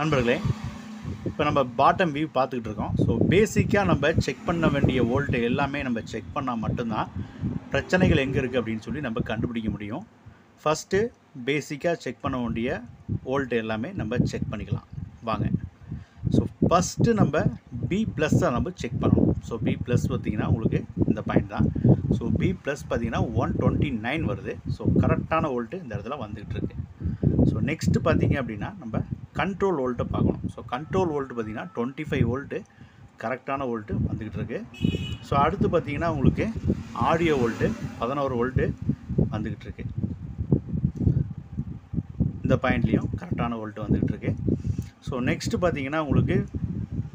நண்பர்களே, இப்போ நம்ம பாட்டம் வியூ பார்த்துக்கிட்டு இருக்கோம். ஸோ பேசிக்காக நம்ம செக் பண்ண வேண்டிய வோல்ட்டு எல்லாமே நம்ம செக் பண்ணால் மட்டும்தான் பிரச்சனைகள் எங்கே இருக்குது அப்படின்னு சொல்லி நம்ம கண்டுபிடிக்க முடியும். ஃபஸ்ட்டு பேசிக்காக செக் பண்ண வேண்டிய வோல்ட்டு எல்லாமே நம்ம செக் பண்ணிக்கலாம் வாங்க. ஸோ ஃபஸ்ட்டு நம்ம பி ப்ளஸ்ஸை நம்ம செக் பண்ணணும். ஸோ பி ப்ளஸ் பார்த்திங்கன்னா உங்களுக்கு இந்த பாயிண்ட் தான். ஸோ பி ப்ளஸ் பார்த்திங்கன்னா 129 வருது. ஸோ கரெக்டான வோல்ட்டு இந்த இடத்துல வந்துக்கிட்டு இருக்கு. ஸோ நெக்ஸ்ட்டு பார்த்திங்க அப்படின்னா நம்ம கண்ட்ரோல் வோல்ட்டை பார்க்கணும். ஸோ கண்ட்ரோல் வோல்ட்டு பார்த்திங்கன்னா 25 வோல்ட்டு கரெக்டான வோல்ட்டு வந்துக்கிட்டு இருக்கு. ஸோ அடுத்து பார்த்திங்கன்னா உங்களுக்கு ஆடியோ வோல்ட்டு 11 வோல்ட்டு வந்துக்கிட்டு இருக்கு. இந்த பாயிண்ட்லேயும் கரெக்டான வோல்ட்டு வந்துக்கிட்டு இருக்கு. ஸோ நெக்ஸ்ட்டு பார்த்திங்கன்னா உங்களுக்கு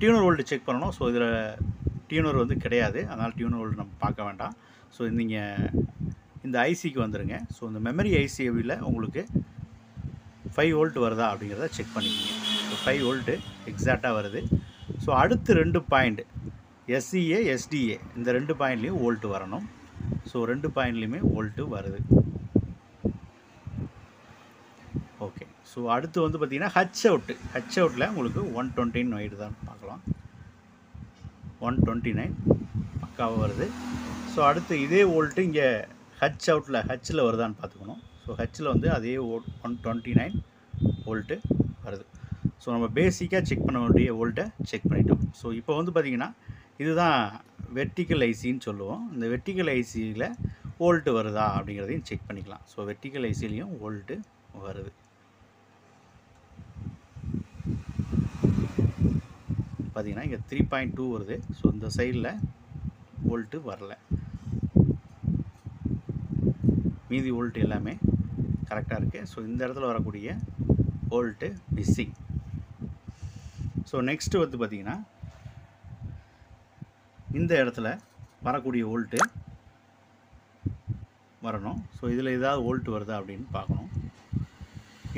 டியூனர் வோல்ட்டு செக் பண்ணணும். ஸோ இதில் டியூனர் வந்து கிடையாது, அதனால் டியூனர் வோல்ட் நம்ம பார்க்க வேண்டாம். ஸோ நீங்கள் இந்த ஐசிக்கு வந்துடுங்க. ஸோ இந்த மெமரி ஐசியில் உங்களுக்கு 5 வோல்ட் வருதா அப்படிங்கிறத செக் பண்ணிக்கோங்க. ஸோ 5 வோல்ட்டு எக்ஸாக்டாக வருது. ஸோ அடுத்து 2 பாயிண்ட் எஸ்சிஏ எஸ்டிஏ இந்த 2 பாயிண்ட்லேயும் வோல்ட்டு வரணும். ஸோ 2 பாயிண்ட்லேயுமே வோல்ட்டு வருது. ஓகே. ஸோ அடுத்து வந்து பார்த்திங்கன்னா ஹச் அவுட்டில் உங்களுக்கு 129 வருதான்னு பார்க்கலாம். 129 பக்காவாக வருது. ஸோ அடுத்து இதே வோல்ட்டு இங்கே ஹச்சில் வருதான்னு பார்த்துக்கணும். ஸோ ஹச்சில் வந்து அதே 129 வோல்ட்டு வருது. ஸோ நம்ம பேசிக்காக செக் பண்ண வேண்டிய வோல்ட்டை செக் பண்ணிட்டோம். ஸோ இப்போ வந்து பார்த்திங்கன்னா இதுதான் வெர்டிக்கல் ஐசின்னு சொல்லுவோம். இந்த வெர்டிக்கல் ஐசியில் வோல்ட்டு வருதா அப்படிங்கிறதையும் செக் பண்ணிக்கலாம். ஸோ வெர்டிக்கல் ஐசிலையும் வோல்ட்டு வருது. பார்த்திங்கன்னா இங்கே 3.2 வருது. ஸோ இந்த சைடில் வோல்ட்டு வரல, மீதி வோல்ட்டு எல்லாமே கரெக்டாக இருக்குது. ஸோ இந்த இடத்துல வரக்கூடிய வோல்ட்டு மிஸ்ஸிங். ஸோ நெக்ஸ்ட்டு வந்து பார்த்திங்கன்னா இந்த இடத்துல வரக்கூடிய வோல்ட்டு வரணும். ஸோ இதில் ஏதாவது வோல்ட்டு வருதா அப்படின்னு பார்க்கணும்.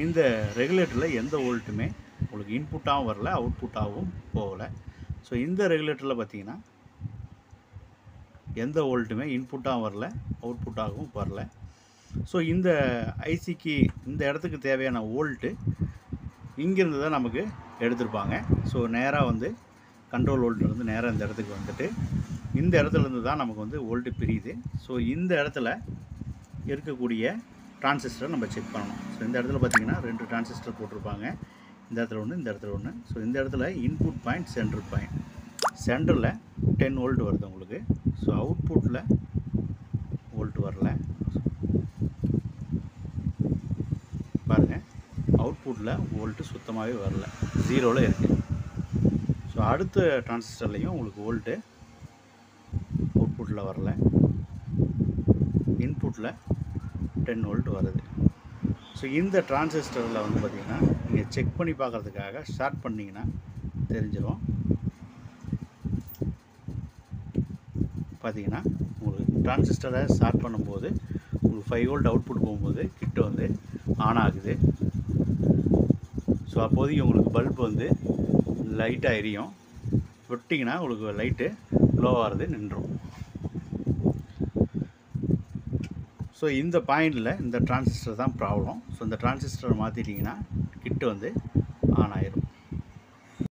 இந்த ரெகுலேட்டரில் எந்த வோல்ட்டுமே உங்களுக்கு இன்புட்டாகவும் வரல, அவுட்புட்டாகவும் போகலை. ஸோ இந்த ரெகுலேட்டரில் பார்த்திங்கன்னா எந்த வோல்ட்டுமே இன்புட்டாகவும் வரல, அவுட்புட்டாகவும் வரல. ஸோ இந்த ஐசிக்கு இந்த இடத்துக்கு தேவையான வோல்ட்டு இங்கேருந்து தான் நமக்கு எடுத்திருப்பாங்க. ஸோ நேராக வந்து கண்ட்ரோல் வோல்ட்லேருந்து நேராக இந்த இடத்துக்கு வந்துட்டு இந்த இடத்துலேருந்து தான் நமக்கு வந்து வோல்ட்டு பிரியுது. ஸோ இந்த இடத்துல இருக்கக்கூடிய டிரான்சிஸ்டரை நம்ம செக் பண்ணணும். ஸோ இந்த இடத்துல பார்த்திங்கன்னா 2 டிரான்சிஸ்டர் போட்டிருப்பாங்க. இந்த இடத்துல ஒன்று, இந்த இடத்துல ஒன்று. ஸோ இந்த இடத்துல இன்புட் பாயிண்ட், சென்டர் பாயிண்ட். சென்டரில் 10 வோல்ட் வருது உங்களுக்கு. ஸோ அவுட்புட்டில் வோல்ட் வரல. பாருங்கள், அவுட்புட்டில் வோல்ட்டு சுத்தமாகவே வரல, 0ல் இருக்குது. ஸோ அடுத்த டிரான்சிஸ்டர்லேயும் உங்களுக்கு வோல்ட்டு அவுட்புட்டில் வரல, இன்புட்டில் 10 வோல்ட் வருது. ஸோ இந்த டிரான்சிஸ்டரில் வந்து பார்த்திங்கன்னா நீங்கள் செக் பண்ணி பார்க்குறதுக்காக ஸ்டார்ட் பண்ணிங்கன்னா தெரிஞ்சிடும். பார்த்திங்கன்னா உங்களுக்கு டிரான்சிஸ்டரை ஸ்டார்ட் பண்ணும்போது உங்களுக்கு 5 வோல்ட் அவுட்புட் போகும்போது கிட்ட வந்து ஆன் ஆகுது. ஸோ அப்போதைக்கு உங்களுக்கு பல்ப் வந்து லைட்டாக எரியும். விட்டிங்கன்னா உங்களுக்கு லைட்டு க்ளோவாகிறது நின்றும். ஸோ இந்த பாயிண்டில் இந்த டிரான்சிஸ்டர் தான் ப்ராப்ளம். ஸோ இந்த டிரான்சிஸ்டரை மாற்றிட்டிங்கன்னா கிட்ட வந்து ஆன் ஆயிரும்.